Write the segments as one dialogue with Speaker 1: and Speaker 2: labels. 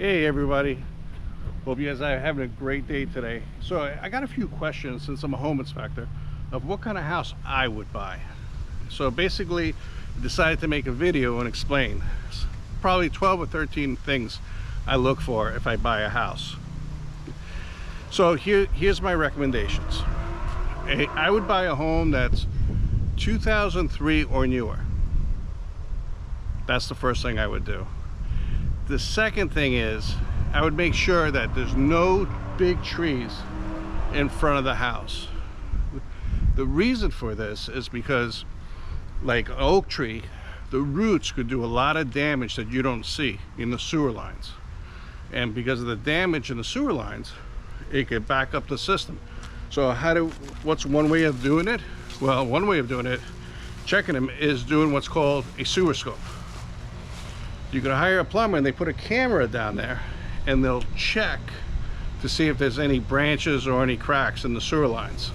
Speaker 1: Hey everybody, hope you guys are having a great day today. So I got a few questions, since I'm a home inspector, of what kind of house I would buy. So basically decided to make a video and explain probably 12 or 13 things I look for if I buy a house. So here's my recommendations. I would buy a home that's 2003 or newer. That's the first thing I would do. The second thing is I would make sure that there's no big trees in front of the house. The reason for this is because, like an oak tree, the roots could do a lot of damage that you don't see in the sewer lines. And because of the damage in the sewer lines, it could back up the system. So what's one way of doing it? Well, one way of doing it, checking them, is doing what's called a sewer scope. You can hire a plumber and they put a camera down there and they'll check to see if there's any branches or any cracks in the sewer lines.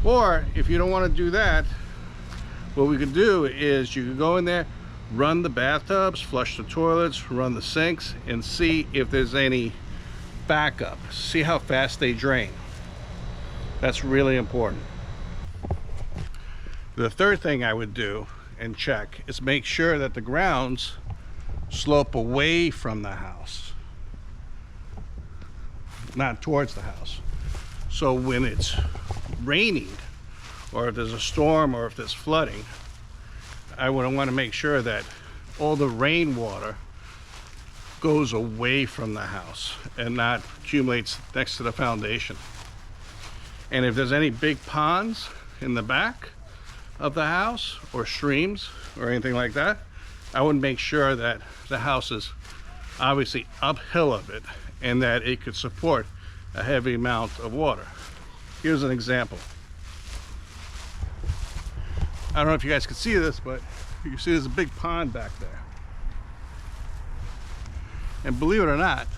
Speaker 1: Or if you don't want to do that, what we could do is you can go in there, run the bathtubs, flush the toilets, run the sinks, and see if there's any backup. See how fast they drain. That's really important. The third thing I would do and check is make sure that the grounds slope away from the house, not towards the house. So when it's raining, or if there's a storm, or if there's flooding, I would want to make sure that all the rainwater goes away from the house and not accumulates next to the foundation. And if there's any big ponds in the back of the house, or streams or anything like that, I would make sure that the house is obviously uphill of it and that it could support a heavy amount of water. Here's an example. I don't know if you guys can see this, but you can see there's a big pond back there. And believe it or not,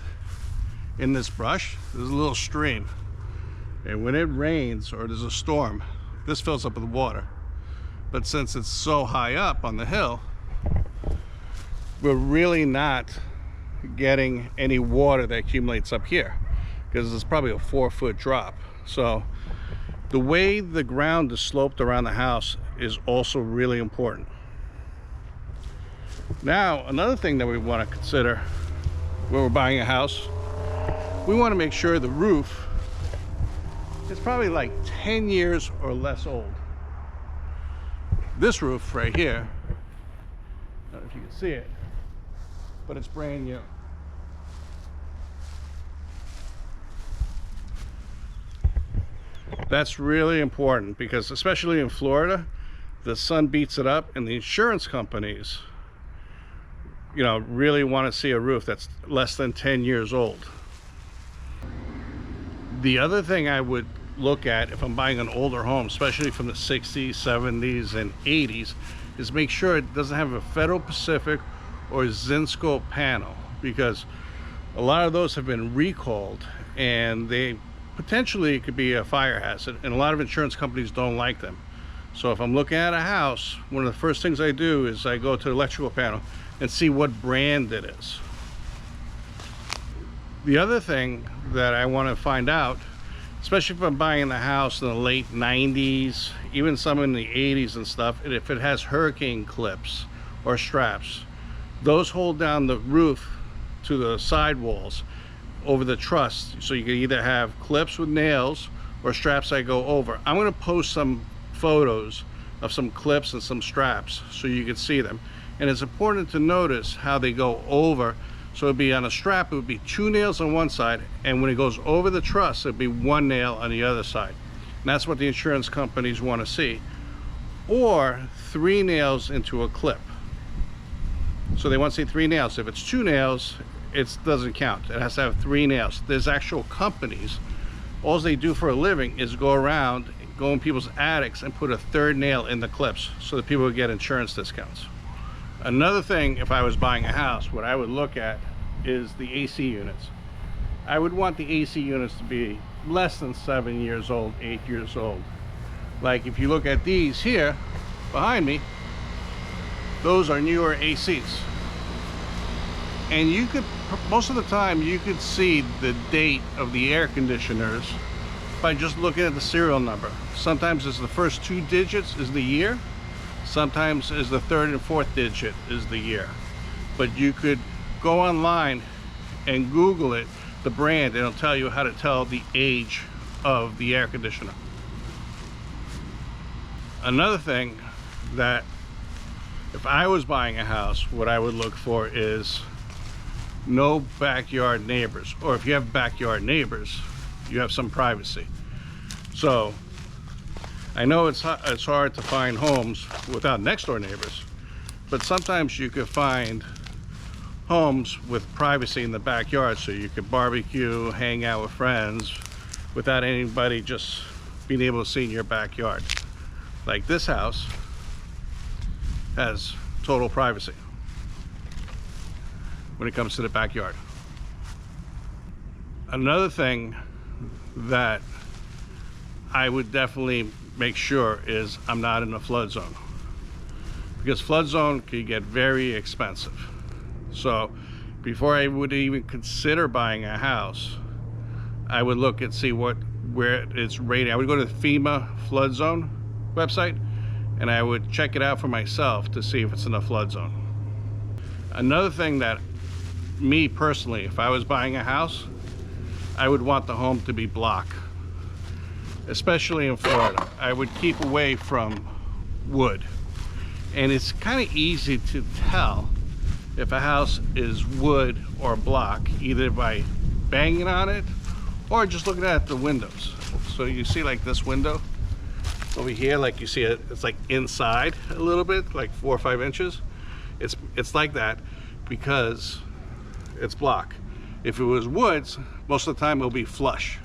Speaker 1: in this brush there's a little stream, and when it rains or there's a storm, this fills up with water. But since it's so high up on the hill, we're really not getting any water that accumulates up here, because it's probably a 4-foot drop. So the way the ground is sloped around the house is also really important. Now, another thing that we want to consider when we're buying a house, we want to make sure the roof is probably like 10 years or less old. This roof right here, I don't know if you can see it, but it's brand new. That's really important, because especially in Florida, the sun beats it up, and the insurance companies, you know, really want to see a roof that's less than 10 years old. The other thing I would look at if I'm buying an older home, especially from the 60s, 70s, and 80s, is make sure it doesn't have a Federal Pacific or Zinsco panel, because a lot of those have been recalled and they potentially could be a fire hazard, and a lot of insurance companies don't like them. So if I'm looking at a house, one of the first things I do is I go to the electrical panel and see what brand it is. The other thing that I want to find out, especially if I'm buying the house in the late 90s, even some in the 80s and stuff, and if it has hurricane clips or straps, those hold down the roof to the side walls over the truss. So you can either have clips with nails or straps that go over. I'm going to post some photos of some clips and some straps so you can see them. And it's important to notice how they go over. So it'd be on a strap, it would be 2 nails on one side, and when it goes over the truss, it'd be 1 nail on the other side. And that's what the insurance companies want to see. Or 3 nails into a clip. So they want to see 3 nails. If it's 2 nails, it doesn't count. It has to have 3 nails. There's actual companies, all they do for a living is go around, go in people's attics and put a 3rd nail in the clips so that people would get insurance discounts. Another thing, if I was buying a house, what I would look at is the AC units. I would want the AC units to be less than 7 years old, 8 years old. Like if you look at these here behind me, those are newer ACs. And you could, most of the time, you could see the date of the air conditioners by just looking at the serial number. Sometimes it's the first 2 digits is the year. Sometimes is the 3rd and 4th digit is the year. But you could go online and Google it, the brand, and it'll tell you how to tell the age of the air conditioner. Another thing that if I was buying a house, what I would look for is no backyard neighbors, or if you have backyard neighbors, you have some privacy. So I know it's hard to find homes without next door neighbors, but sometimes you could find homes with privacy in the backyard, so you could barbecue, hang out with friends without anybody just being able to see in your backyard. Like this house has total privacy when it comes to the backyard. Another thing that I would definitely make sure is I'm not in a flood zone, because flood zone can get very expensive. So before I would even consider buying a house, I would look and see where it's rated. I would go to the FEMA flood zone website and I would check it out for myself to see if it's in a flood zone. Another thing that me personally, if I was buying a house, I would want the home to be block, especially in Florida. I would keep away from wood, and it's kind of easy to tell if a house is wood or block either by banging on it or just looking at the windows. So you see like this window over here, like you see it, it's like inside a little bit, like 4 or 5 inches. It's like that because it's block. If it was woods, most of the time it'll be flush.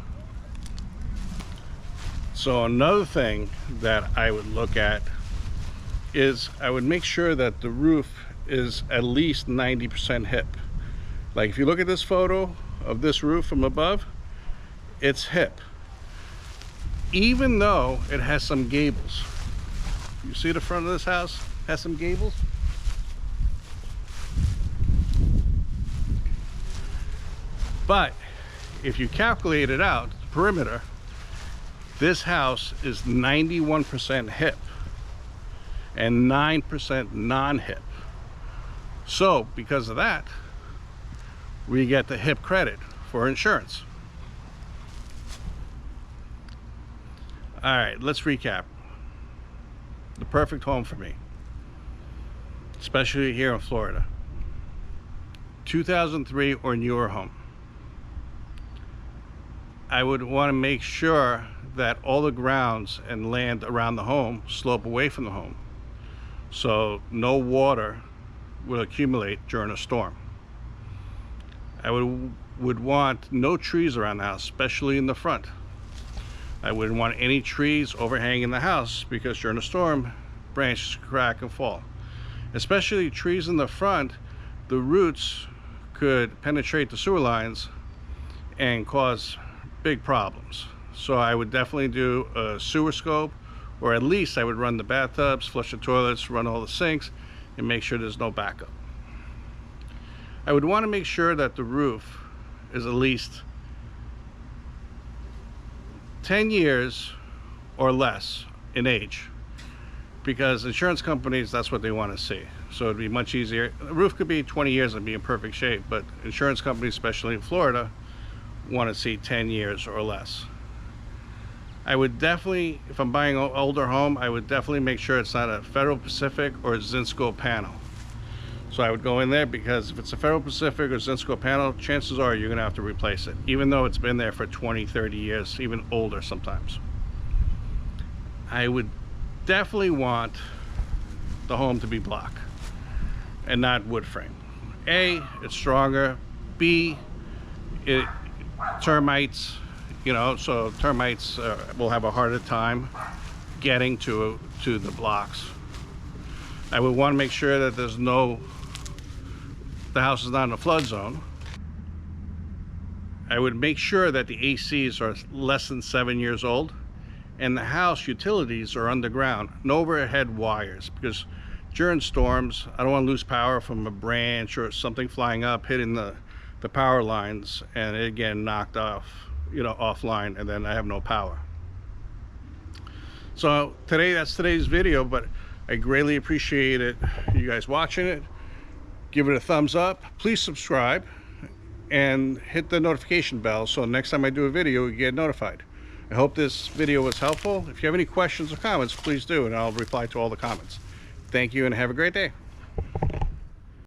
Speaker 1: So another thing that I would look at is I would make sure that the roof is at least 90% hip. Like if you look at this photo of this roof from above, it's hip, even though it has some gables. You see the front of this house has some gables? But if you calculate it out, the perimeter, this house is 91% hip and 9% non-hip. So because of that, we get the hip credit for insurance. All right, let's recap. The perfect home for me, especially here in Florida. 2003 or newer home. I would want to make sure that all the grounds and land around the home slope away from the home, so no water will accumulate during a storm. I would want no trees around the house, especially in the front. I wouldn't want any trees overhanging the house because during a storm, branches crack and fall. Especially trees in the front, the roots could penetrate the sewer lines and cause big problems. So I would definitely do a sewer scope, or at least I would run the bathtubs, flush the toilets, run all the sinks, and make sure there's no backup. I would want to make sure that the roof is at least 10 years or less in age, because insurance companies, that's what they want to see. So it'd be much easier. The roof could be 20 years and be in perfect shape, but insurance companies, especially in Florida, want to see 10 years or less. I would definitely, if I'm buying an older home, I would definitely make sure it's not a Federal Pacific or a Zinsco panel. So I would go in there, because if it's a Federal Pacific or Zinsco panel, chances are you're going to have to replace it, even though it's been there for 20, 30 years, even older sometimes. I would definitely want the home to be block and not wood frame. A, it's stronger. B, termites, so termites will have a harder time getting to the blocks. I would want to make sure that the house is not in a flood zone. I would make sure that the ACs are less than 7 years old, and the house utilities are underground, no overhead wires, because during storms, I don't want to lose power from a branch or something flying up, hitting the power lines, and it getting knocked off, you know, offline, and then I have no power. So that's today's video, but I greatly appreciate it, you guys watching it. Give it a thumbs up, please subscribe, and hit the notification bell so next time I do a video you get notified. I hope this video was helpful. If you have any questions or comments, please do, and I'll reply to all the comments. Thank you and have a great day.